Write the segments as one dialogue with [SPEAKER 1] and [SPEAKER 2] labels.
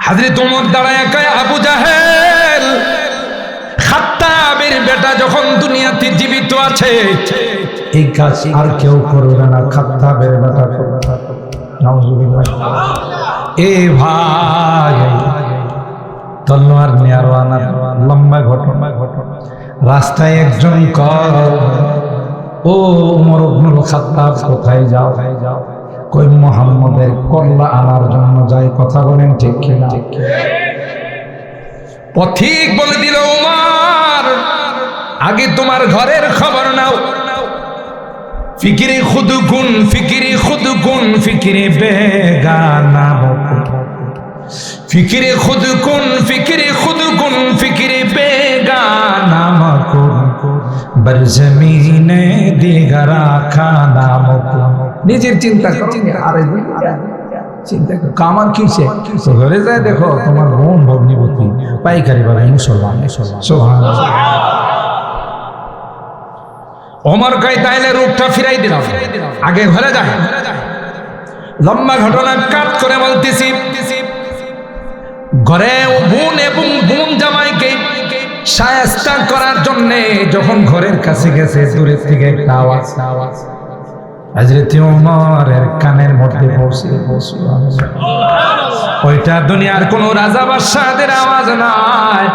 [SPEAKER 1] হযরত ওমর দাঁড়ায় কয়, আবু জাহেল, খাত্তাবের বেটা যখন দুনিয়াতে জীবিত আছে এই কাজ আর কেউ করবে না, খাত্তাবের বেটা করবে। নাউজুবিল্লাহ। এ ভাই, তলোয়ার নিয়ে রওনা, লম্বা ঘটনা। রাস্তায় একজন কয়, ও ওমর ইবনুল খাত্তাব, কোথায় যাও? কই, মুহাম্মদের কল্লা আনার জন্য যাই। কথা বলেন ঠিক কিনা? পথিক বলে দিল, ওমর, আগে তোমার ঘরের খবর নাও। ফিকিরে খুদকুন, ফিকিরে খুদকুন, ফিকিরে বেগানা বকুন, ফিকিরে খুদকুন, ফিকিরে খুদকুন, ফিকিরে বেগানা বকুন, বার জমিনে দিগরা খানা বকুন। নিজের চিন্তা করো, আরে চিন্তা করো, কামান কিসে? ঘরে যায় দেখো তোমার বোন ভগ্নিপতি পাইকারি ভাবে মুসলমান। সুবহানাল্লাহ। ওমর কয়, তাইলে রূপটা ফিরাই দিলাম, আগে ঘরে যায়। লম্বা ঘটনা কাট করে বলতেছি, ঘরে বোন এবং বোন জামাইকে শায়েস্তা করার জন্য যখন ঘরের কাছে গেছে, দূরের থেকে একটা আওয়াজ, হযরত ওমরের কানের মধ্যে পৌঁছে। ওইটা দুনিয়ার কোন রাজা বাদশাহদের আওয়াজ নয়,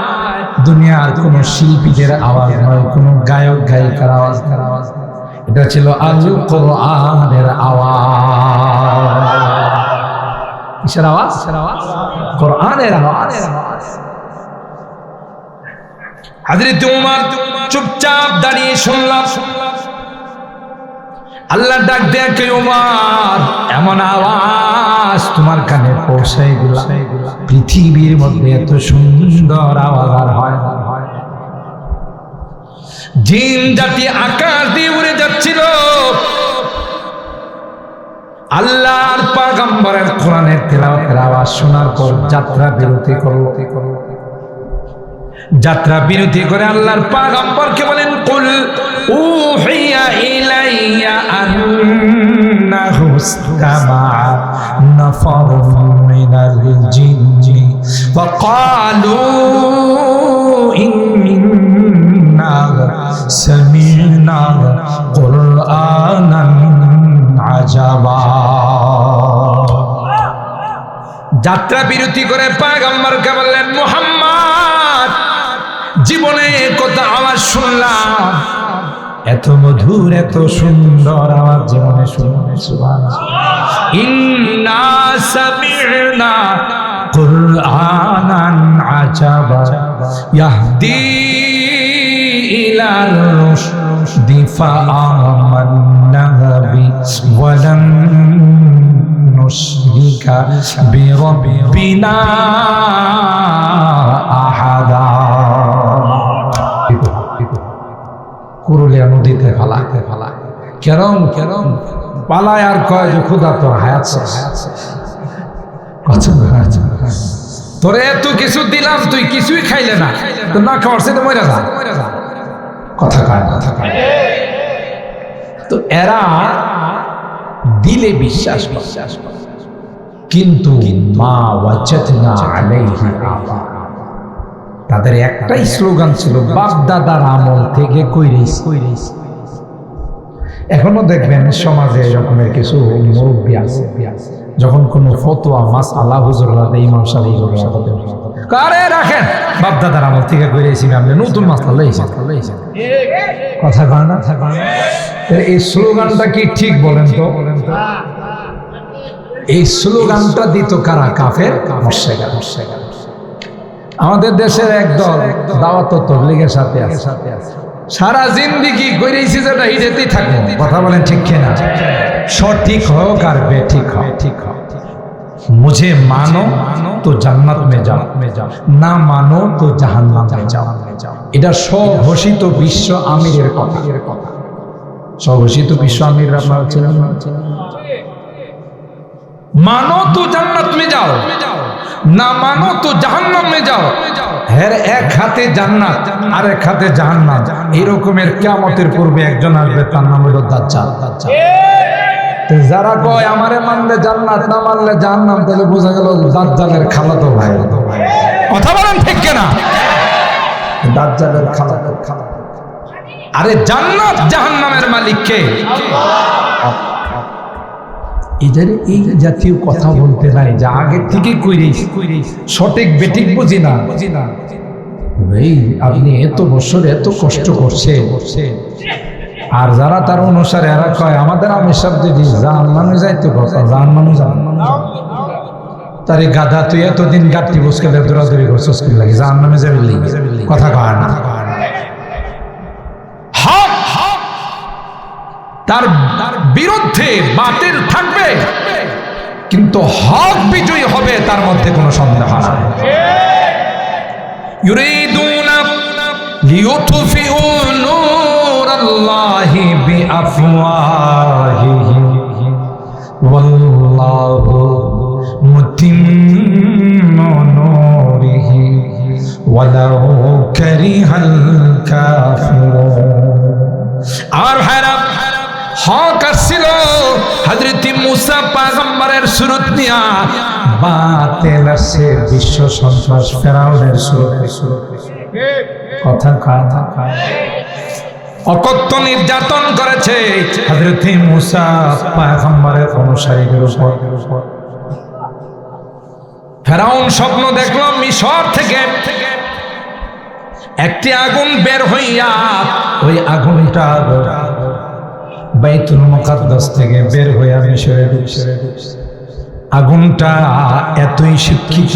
[SPEAKER 1] দুনিয়ার কোন শিল্পীদের আওয়াজ নয়, কোন গায়ক গায়িকার আওয়াজ। এটা ছিল আল কোরআনের আওয়াজ। কিসের আওয়াজ? কোরআনের আওয়াজ। হযরত ওমর চুপচাপ দাঁড়িয়ে শুনলাম। আল্লাহ ডাক দেয়া কে, ওমর, এমন আওয়াজ তোমার কানে পৌঁছাই দিলাম, পৃথিবীর মধ্যে এত সুন্দর আওয়াজ আর হয় না। জিন জাতি আকাশ দিয়ে উড়ে যাচ্ছিল, আল্লাহর পয়গম্বরের কোরআনের তেলাওয়াতের আওয়াজ শোনার পর যাত্রা বিরতি করলো। যাত্রা বিরতি করে আল্লাহর পয়গম্বরকে বলেন, কুল উহিয়া ইলাইয়া আন্নাহু ইসতামাআ নাফারুম মিনাল জিন্নি ফাকালু ইন্না সামি'না কুরআনান আজাবা। যাত্রা বিরতি করে পয়গম্বরকে বললেন, মুহাম্মদ, জীবনে কত আওয়াজ শুনলাম, এত মধুর এত সুন্দর আওয়াজ জীবনে শুনলাম। সুবহানাল্লাহ। ইন্না সামি'না কুরআনান আজাবা ইয়াহদি ইলার রুশদি ফাআমান্না বি ওয়া লাম নুশরিকা বিরাব্বিনা আহাদা। কুরুলিয়া নদীতে ফালাতে কেরম পালায় আর কয় যে খুদা তোর হায়াত শেষ। তোরে এত কিছু দিলাম, তুই কিছুই খাইলে না, তো না খাওয়ার সে তো মরে যা। কথা কয়। তো এরা দিলে বিশ্বাস করে, কিন্তু মা ওয়াজাদনা আলাইহি আবা, তাদের একটাই স্লোগান ছিল, বাপ দাদার আমল থেকে কইরেছ। এখনো দেখবেন সমাজে এরকমের কিছু মুরব্বী আছে, যখন কোনো ফতোয়া মাসআলা হুজুররা ইমাম সাহেব কারে রাখেন, বাপ দাদার আমল থেকে কইরেছি, আপনি নতুন মাসলা লইছেন। কথা কয় না? এই স্লোগানটা কি ঠিক বলেন তো? এই স্লোগানটা দিত কারা? কাফের, মুশরিক। আমাদের দেশের একদল দাওয়াত তবলীগের সাথে আছে, সারা জিন্দেগি কইরেছি যেটা হিজেতেই থাকবো। কথা বলেন ঠিক কিনা? সঠিক হোক আর বেঠিক হোক, मुझे मानो तो जन्नत में जाओ, ना मानो तो जहन्नम में जाओ। এটা স্বঘোষিত বিশ্ব আমিরের কথা। স্বঘোষিত বিশ্ব আমির আপনারা ছিলেন না? मानो तो जन्नत में जाओ, ना मानो तो जहन्नम में जाओ। হের এক হাতে জান্নাত আর এক হাতে জাহান্নাম, এরকমের কিয়ামতের পূর্বে একজন আসবে, তার নাম হলো দাজ্জাল। যারা কয় আমারে মানলে জান্নাত, না মানলে জাহান্নাম, তাহলে বোঝা গেল দাজ্জালের খালাতো ভাই। কথা বলেন ঠিক কিনা? দাজ্জালের খালাতো। আরে জান্নাত জাহান্নামের মালিক কে? এই জাতীয় কথা বলতে নাই, যা আগে থেকে কইরেছি, সঠিক বেঠিক বুঝি না। ভাই আপনি এত বছর এত কষ্ট করছে, আর যারা তার অনুসারে এরা কয় আমাদের আমি সব যদি জাহান্নামে যাইতে কথা, জাহান্নামে তারে গাধা তুই এতদিন গাঁটটি বসকে দৌড়াদৌড়ি করছিস কি লাগে, জাহান্নামে যাবে কথা কয় না। তার বিরুদ্ধে বাতিল থাকবে, কিন্তু হক বিজয়ী হবে, তার মধ্যে কোনো সন্দেহ নাই। ইউরিদুনা লিইউতফিউ নূরাল্লাহি বিআফওয়াহিহিম ওয়াল্লাহু মুতিম্মু নূরিহি ওয়ালাউ কারিহাল কাফিরুন। আর হারাম হক আসছিল হযরত মুসা পয়গম্বরের সুরত নিয়া, বাতিল আসছে বিশ্ব সন্ত্রাস ফেরাউনের সুরত। কথা অকথ্য নির্যাতন করেছে হযরত মুসা পয়গম্বরের অনুসারীদের উপর। ফেরাউন স্বপ্ন দেখল মিশর থেকে একটি আগুন বের হইয়া, ওই আগুনটা বাইতুল মুকাদ্দাস থেকে বের হইয়া মিশরে ঢুকছে। আগুনটা এতই শিক্ষিত,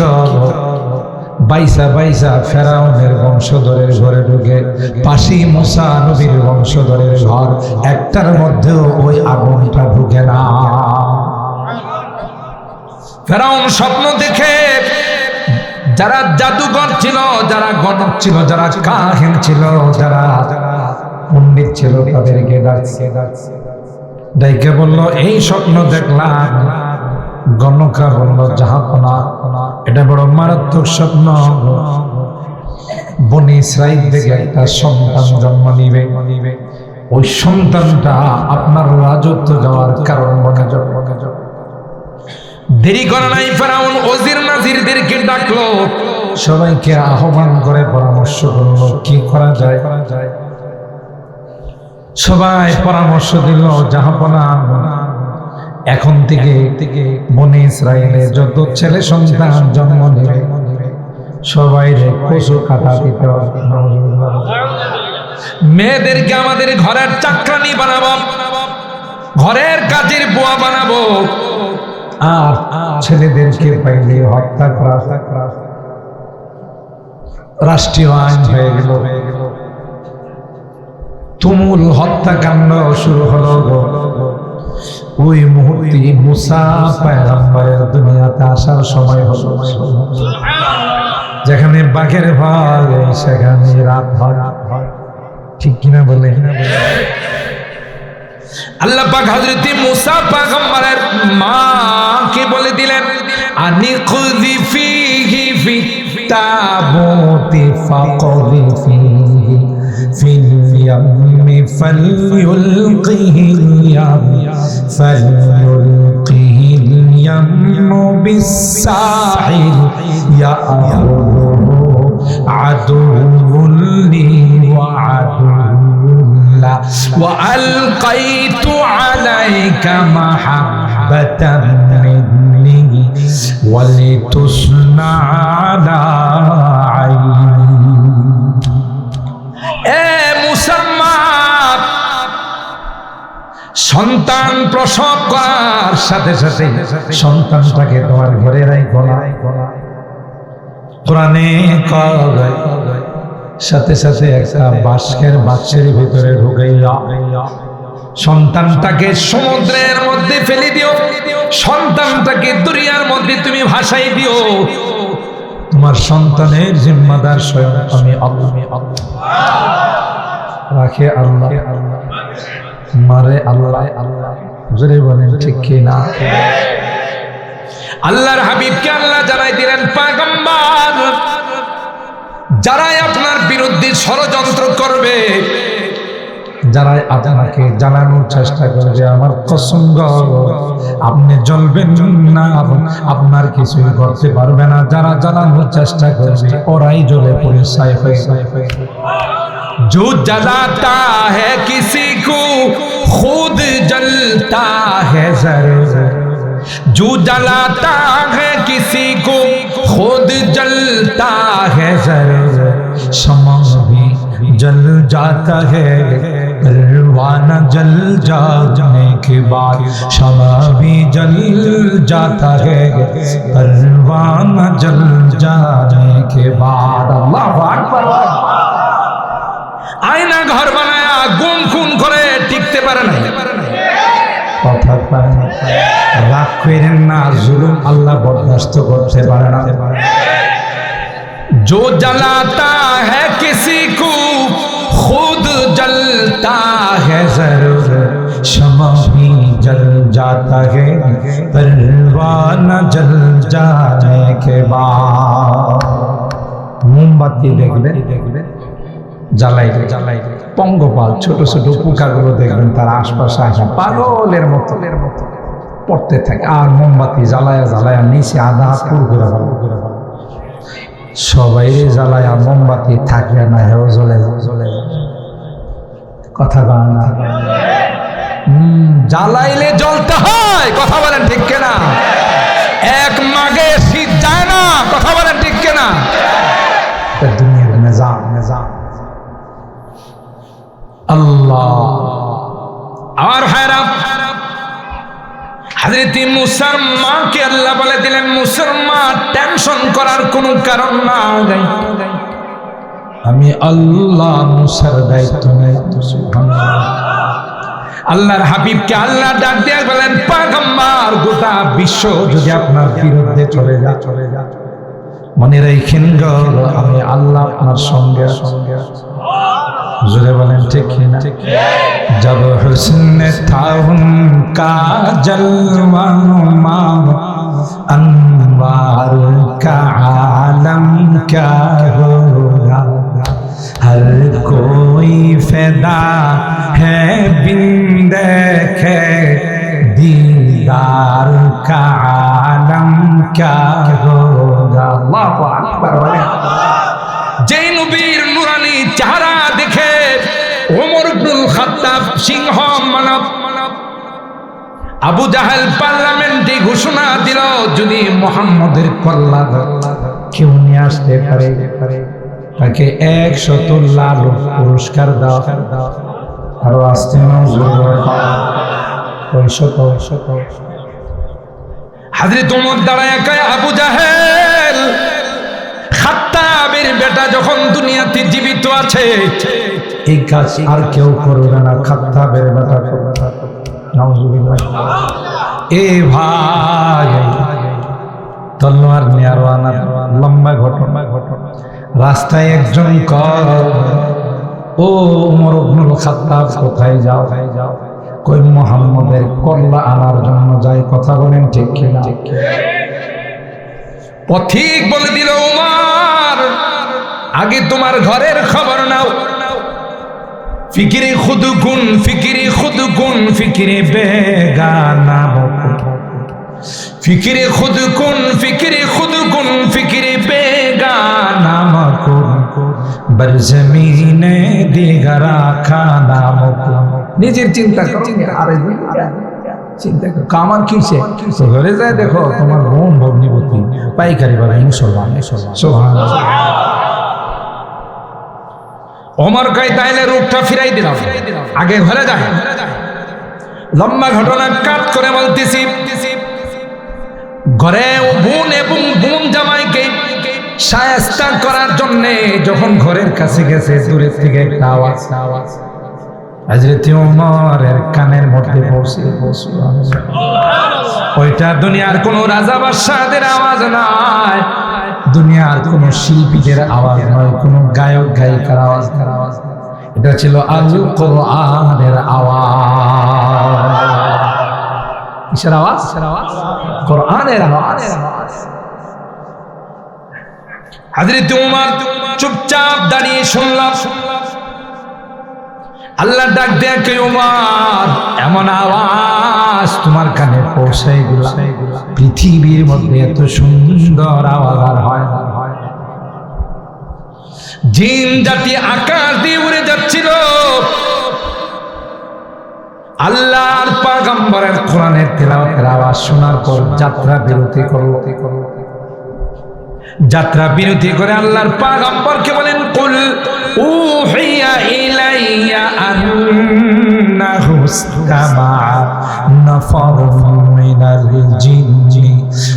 [SPEAKER 1] বাইসা বাইসা ফেরাউনের বংশধরের ঘরে ঢুকে, পাশি মুসা নবীর বংশধরের ঘর, একটার মধ্যেও ওই আগুনটা ঢুকে না। ফেরাউন স্বপ্ন দেখে যারা জাদুকর ছিল, যারা গণক ছিল, যারা কাহিন ছিল, যারা পণ্ডিত ছিল, তাদেরকে ডাইকে বলল এই স্বপ্ন দেখলাম। গণকরা বলল জাহাপনা, এটা বড় মারাত্মক স্বপ্ন। বনি ইসরাইল থেকে একটা সন্তান জন্ম নিবে, ওই সন্তানটা আপনার রাজত্ব যাওয়ার কারণ বনে যাবে। দেরি করে নাই, ফেরাউন ওজির নাজিরদেরকে ডাকলো, সবাইকে আহ্বান করে পরামর্শ করলো কি করা যায়। সবাই পরামর্শ দিল জাহাপনা, এখন থেকে বনি ইসরায়েলে যত ছেলে সন্তান জন্ম নেবে সবাই কচু কাটা দিতে হবে, মেয়েদেরকে আমাদের ঘরের চাকরানি বানাবো, ঘরের কাজের বুয়া বানাবো, আর ছেলেদেরকে পাইলে হত্যা করা রাষ্ট্রীয় আইন হয়ে গেল। তুমুল হত্যাকাণ্ড শুরু হলো। ওই মুহূর্তে মুসা পয়গম্বরের দুনিয়াতে আসার সময় হলো। যেখানে বাঘের ভয় সেখানে রাত ভয়, ঠিক কিনা বলে? আল্লাহ পাক হযরত মুসা পয়গম্বরের মাকে বলে দিলেন আনি খুযি ফিহি ফি তাবুতি ফাকলি ফিহি ফিল ইয়ামি ফালইউলকিহিল ইয়াম ফালইউলকিহিল ইয়ামু বিসাহিল ইয়াখুযুহু আদুউল লি ওয়া আদুউল লা ওয়া আলকাইতু আলাইকা মাহাব্বাতাম মিন্নি ওয়া লিতুসনা আলা আইনি। এ মুসলমান, সন্তান প্রসব করার সাথে সাথে সন্তানটাকে তোমার ঘরে রাখো না। কোরআনে কয় সাথে সাথে একটা বাঁশের বাক্সের ভিতরে ঢুকাইয়া সন্তানটাকে সমুদ্রের মধ্যে ফেলে দিও, সন্তানটাকে দরিয়ার মধ্যে তুমি ভাসাই দিও। তোমার সন্তানের জিম্মাদার স্বয়ং আমি আল্লাহ। রাখে আল্লাহ, মারে আল্লাহ। জোরে বলেন ঠিক কি না? আল্লাহর হাবিবকে আল্লাহ জানাই দিলেন পয়গম্বর, যারাই আপনার বিরুদ্ধে ষড়যন্ত্র করবে, যারা আপনাকে জ্বালানোর চেষ্টা করবে, আমার কসম আপনি জ্বলবেন না, আপনার কিছুই করতে পারবে না। যারা জ্বালানোর চেষ্টা করবে ওরাই জ্বলে পড়ে ছাই হয়ে যাবে। जो जलाता है किसी को खुद जलता है जरूर, जो जलाता है किसी को खुद जलता है जरूर, शम्मा भी जल जाता है परवाना जल जाने के बाद, शम्मा भी जल जाता है परवाना जल जाने के बाद। अल्लाह अकबर। আয়না ঘর বানায়া গুম খুন করে টিকতে পারে না, কথা পায় না। রাগ করেন না, জুলুম আল্লাহ বরদাস্ত করতে পারে না। जो जलाता है किसी को खुद जलता है जरूर, शम्मा भी जल जाता है परवाना जल जाने के बाद। মোমবাতি দেখবে জ্বালাইলে পঙ্গপাল ছোট ছোট পোকাগুলো দেখবেন তার আশপাশে আসা পাগলের মতো পড়তে থাকে, আর মোমবাতি জ্বালায়া জ্বালায়া নিচে আধা পুর করে ভালো সবাই জ্বালায়া মোমবাতি থাকলে না হেও জ্বলে কথা বলেন না। জ্বালাইলে জ্বলতে হয়, কথা বলেন ঠিক কিনা? এক মাগে শীত যায় না, কথা বলেন ঠিক কিনা? দুনিয়ার নিজাম আল্লাহ। আর ভাইরা, হযরত মুসার মাকে আল্লাহ বলে দিলেন, মুসার মা টেনশন করার কোনো কারণ নাই, আমি আল্লাহ মুসার দায়িত্ব নেই। সুবহানাল্লাহ। আল্লাহর হাবিবকে আল্লাহ ডাক দিয়ে বলেন, পয়গম্বর গোটা বিশ্ব যদি আপনার বিরুদ্ধে চলে যা মনে রাখেন গো, আমি আল্লাহ আপনার সঙ্গে সঙ্গে। জোরে বলেন ঠিক না? जब हुस्न था उनका जलवा नुमा, अनवार का आलम क्या होगा, हर कोई फिदा है बिन देखे दीदार का आलम क्या होगा। अल्लाहु अकबर। যে নবীর নুরানি চেহারা দেখে ওমর ইবনুল খাত্তাব সিংহ মানব আবু জাহেল পার্লামেন্টে ঘোষণা দিল, যদি মুহাম্মদের কল্লা কেউ নিয়ে আসতে পারে তাকে 100 লাখ পুরস্কার দাও। আরো আসতে না হযরত ওমর দাঁড়ায় কয়, আবু জাহেল খাত্তাবের বেটা যখন দুনিয়াতে জীবিত আছে এই কাজ আর কেউ করবে না, খাত্তাবের বেটা করবে। নাউজুবিল্লাহ। এ ভাই, তলোয়ার নিয়ে রওনা, লম্বা ঘটনা। রাস্তায় একজন কয়, ও ওমর ইবনুল খাত্তাব কোথায় যাও? কই মুহাম্মদের কল্লা আনার জন্য যাই। কথা বলেন ঠিক কিনা? পথিক বলে দিল, ওমর আগে তোমার ঘরের খবর নাও। ফিকিরে খুদ গুন ফিকিরে বেগানা বকুন, ফিকিরে খুদ গুন ফিকিরে বেগানা বকুন, বরজমিনে দিগরা খানা বকুন। নিজের চিন্তা করো, আরে চিন্তা করো কামার কিসে? ঘরে যায় দেখো তোমার বোন ভগ্নিপতি পাইকারি ভাবে মুসলমান। সুবহানাল্লাহ। ওমর কয়, তাইলে রূপটা ফিরাই দিলাম, আগে ঘরে যায়। লম্বা ঘটনা কাট করে বলতেছি, ঘরে বোন এবং বোন জামাইকে শায়েস্তা করার জন্য যখন ঘরের কাছে গেছে, দূরের থেকে একটা আওয়াজ হযরত ওমরের কানের মধ্যে পৌঁছে। ওইটা দুনিয়ার কোন রাজা বাদশাহদের আওয়াজ নয়, দুনিয়ার কোন শিল্পীদের আওয়াজ নয়, কোন গায়ক গায়িকার আওয়াজ। এটা ছিল আল কোরআনের আওয়াজ। কিসের আওয়াজ? কোরআনের আওয়াজ। হযরত ওমর চুপচাপ দাঁড়িয়ে শুনলাম। আল্লাহ ডাক দেয়া কে উমর, এমন আওয়াজ তোমার কানে পৌঁছায় গেল, পৃথিবীর মধ্যে এত সুন্দর আওয়াজ আর হয় না। জিন জাতি আকাশ দিয়ে উড়ে যাচ্ছিল, আল্লাহর পয়গম্বরের কোরআনের তেলাওয়াতের আওয়াজ শোনার পর যাত্রা বিরতি করলো। যাত্রা বিরতি করে আল্লাহর পয়গম্বরকে বলেন, কুল উহিয়া ইলাইয়া আন্নাহু ইসতামাআ নাফারুম মিনাল জিন্নি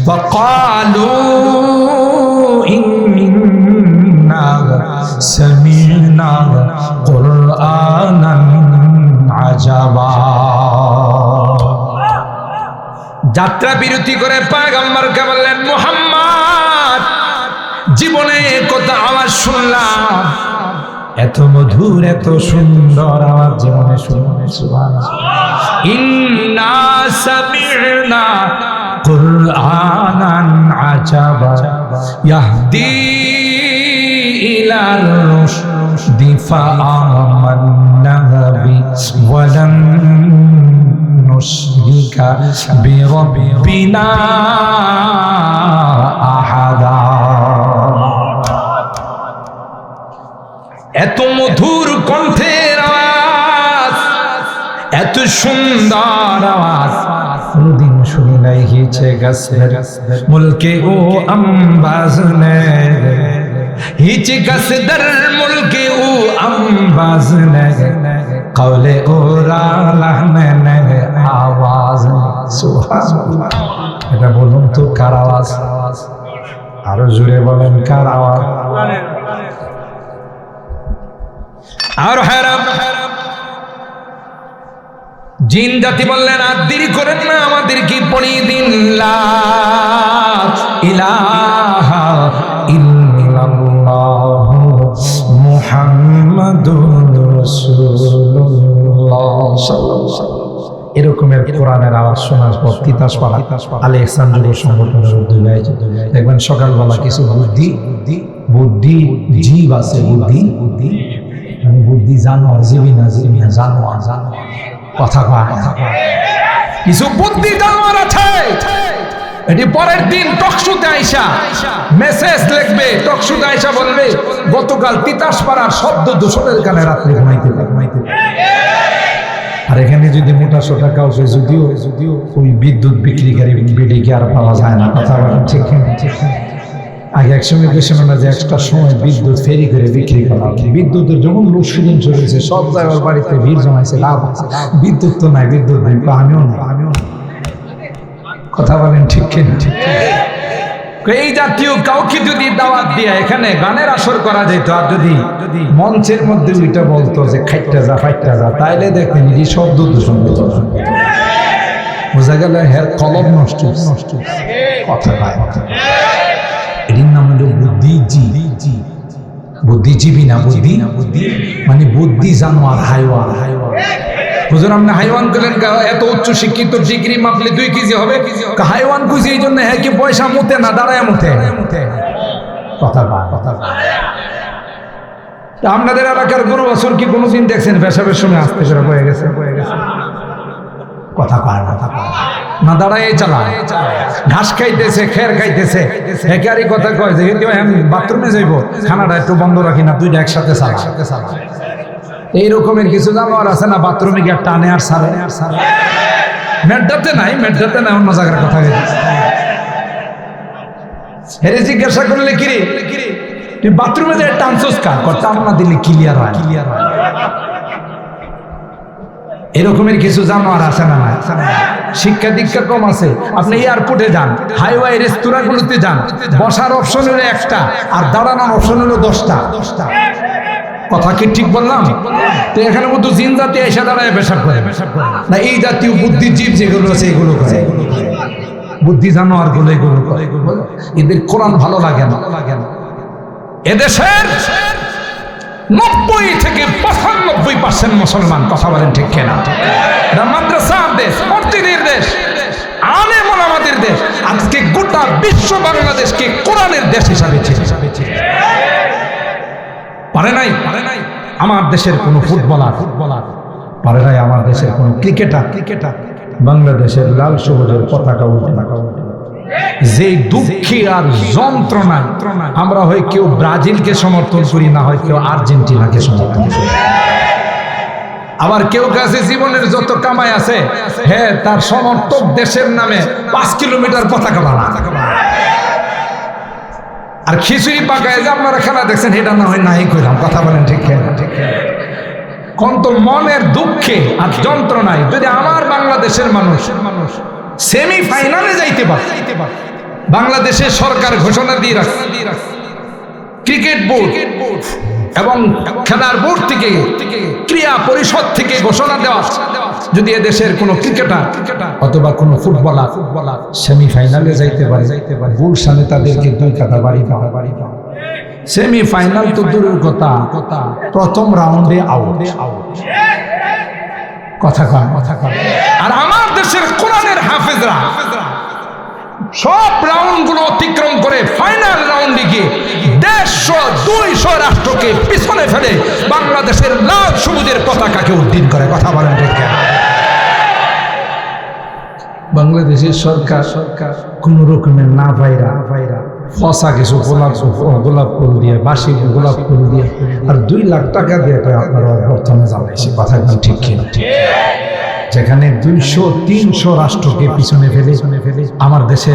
[SPEAKER 1] ফাকালু ইন্না সামি'না কুরআনান আজাবা। যাত্রা বিরতি করে পয়গম্বরকে বললেন, মুহাম্মদ, জীবনে কত আওয়াজ শুনলাম, এত মধুর এত সুন্দর আওয়াজ জীবনে শুনলাম। সুবহানাল্লাহ। ইন্না সামি'না কুরআনান আজাবা ইয়াহদি ইলার রুশদি ফাআমান্না বি ওয়ালান নুশরিকা বিরাব্বিনা আহাদা। এত মধুর কণ্ঠের আওয়াজ, এত সুন্দর আওয়াজ কোনদিন শুনি নাই। হিচে গাছের মুলকে ও আম্বাজ নে, হিচে গাছের মুলকে ও আম্বাজ নে, কওলে ও রাহনে নে আওয়াজ। সুবহানাল্লাহ। এটা বলুন তো কার আওয়াজ? আরো জোরে বলেন কার আওয়াজ? আর হেরাম জিন জাতি বললেন, আর দেরি করেন না, আমাদের কি পড়িয়ে দিন লা ইলাহা ইল্লাল্লাহু মুহাম্মাদুর রাসূলুল্লাহ সাল্লাল্লাহু আলাইহি ওয়াসাল্লাম। এরকমের কোরআনের আওয়াজ শোনার পর তিতাসপাড়া আলে ইহসান যুব সংগঠনের উদ্যোগে দেখবেন সকালবেলা কিছু বুদ্ধি জীব আছে, বুদ্ধি মানে বুদ্ধি জানোয়ার, জীবী না জানোয়ার, কথা কয় কিছু বুদ্ধি জানোয়ার আছে। এটি পরের দিন টকশুতে আইসা মেসেজ লিখবে, টকশুতে আইসা বলবে, গতকাল তিতাসপাড়ার শব্দ দূষণের কানে রাত্রে ঘুমাইতে। আর এখানে যদি মোটা সোটা কাউকে যদিও ওই বিদ্যুৎ বিক্রিকারী বিডিকে আর পাওয়া যায় না, কথা বলেন ঠিক ঠিক। আগে একসঙ্গে পেছনে না যে একটা সময় বিদ্যুৎ ফেরি করে বিক্রি করা, বিদ্যুতের যখন লোডশেডিং চলেছে সব জায়গার বাড়িতে ভিড় জমাইছে, লাভ আছে। বিদ্যুৎ তো নাই, বিদ্যুৎ নেই, আমিও নাই। কথা বলেন ঠিক ঠিক। এই জাতীয় কাউকে যদি দাওয়াত দিয়ে এখানে গানের আসর করা যেত, আর যদি মঞ্চের মধ্যে ওইটা বলতো যে খাইটা যা ফাইটা যা, তাইলে দেখেন এই শব্দ দূষণ হতো, বোঝা গেল হের কলম নষ্ট। কথা এটির নাম হলো বুদ্ধিজীবী। বুদ্ধিজীবী না, বুদ্ধি মানে বুদ্ধি জানোয়ার, হাইওয়ান। হুজুর আপনি হাইওয়ান করলেন, এত উচ্চ শিক্ষিত, ডিগ্রি মাপলে 2 কেজি হবে। হাইওয়ান খুশি এই জন্য হ্যাঁ কি পয়সা মুতে না, দাঁড়ায় মুতে। কথা আপনাদের এলাকার গরু বাছুর কি কোনোদিন দেখছেন পেশাবের সময় আস্তে করে বয়ে গেছে? কথা কয় না, দাঁড়ায় চালায়, ঘাস খাইতেছে, খের খাইতেছে, একারই কথা কয় যে আমি বাথরুমে যাইব, খানাটা একটু বন্ধ রাখি না, 2টা একসাথে চালা। এই রকমের কিছু জানোয়ার আছে না, বাথরুমে গিয়ে টানে আর সারে। মেড্ডাতে নাই, অন্য জায়গার কথা গেছে। হেরে জিজ্ঞাসা করলে কিরে তুই বাথরুমে যে টানছস কার, টান না দিলে ক্লিয়ার হয়। এরকমের কিছু জানোয়ার আছে না? শিক্ষা দীক্ষা কম আছে। আপনি এয়ারপোর্টে যান, হাইওয়ে রেস্তোরাঁগুলোতে যান, বসার অপশন হলো 1টা আর দাঁড়ানোর অপশন হলো 10টা। কথা কি ঠিক বললাম? তো এখানে মতো জিন জাতি এসে দাঁড়ায় পেশাব করে না, এই জাতীয় বুদ্ধিজীব যেগুলো আছে এগুলো করে, বুদ্ধি জানোয়ার গুলো এগুলো করে। এদের কোরআন ভালো লাগে না। এদেশের 90 থেকে 95% মুসলমান, কথা বলেন ঠিক কিনা? মাদ্রাসার দেশ, মসজিদের দেশ, আলেম ওলামাদের দেশ। আজকে গোটা বিশ্ব বাংলাদেশকে কোরআনের দেশ হিসাবে পারে নাই। আমার দেশের কোন ফুটবলার পারে নাই, আমার দেশের কোন ক্রিকেটার বাংলাদেশের লাল সবুজের পতাকা উঠে না। যে দুঃখে আর যন্ত্রণা আমরা হয় কেউ ব্রাজিলকে সমর্থন করি, না হয় কেউ আর্জেন্টিনাকে সমর্থন করি। আবার কেউ কাছে জীবনের যত কামাই আছে, হ্যাঁ, তার সমর্থক দেশের নামে 5 কিলোমিটার পতাকা বানা। আর খিচুড়ি পাকায় যে আপনারা খেলা দেখছেন, এটা না হয় নাই কইলাম, কথা বলেন ঠিক না? ঠিক কত মনের দুঃখে আর যন্ত্রণায় যদি আমার বাংলাদেশের মানুষ সেমিফাইনালে যাইতে পারে। বাংলাদেশের সরকার ঘোষণা দিয়ে রাখছে, ক্রিকেট বোর্ড এবং খেলার বোর্ড থেকে, ক্রীড়া পরিষদ থেকে ঘোষণা দেওয়া, যদি এদেশের কোনো ক্রিকেটার অথবা কোনো ফুটবলার সেমিফাইনালে যাইতে পারে, গুলশানে তাদেরকে 2 কাঠা বাড়ি দেওয়া। সেমিফাইনাল তো দূরের কথা, প্রথম রাউন্ডে আউট। কথা কন। আর আমার দেশের কোরআনের হাফেজরা সব রাউন্ড গুলো অতিক্রম করে ফাইনাল রাউন্ডে গিয়ে 150-200 রাষ্ট্রকে পিছনে ফেলে বাংলাদেশের লাল সবুজের পতাকাকে উড্ডীন করে। কথা বলেন ঠিক না? বাংলাদেশের সরকার কোন রকমের না পাইরা ফসা কিছু গোলাপ ফুল দিয়ে, বাসি গোলাপ ফুল দিয়ে আর 2 লাখ টাকা দিয়ে আপনারা বর্তমানে জানাইছে। কথা ঠিক কিনা? যেখানে 200-300 রাষ্ট্রকে পিছনে ফেলে আমার দেশে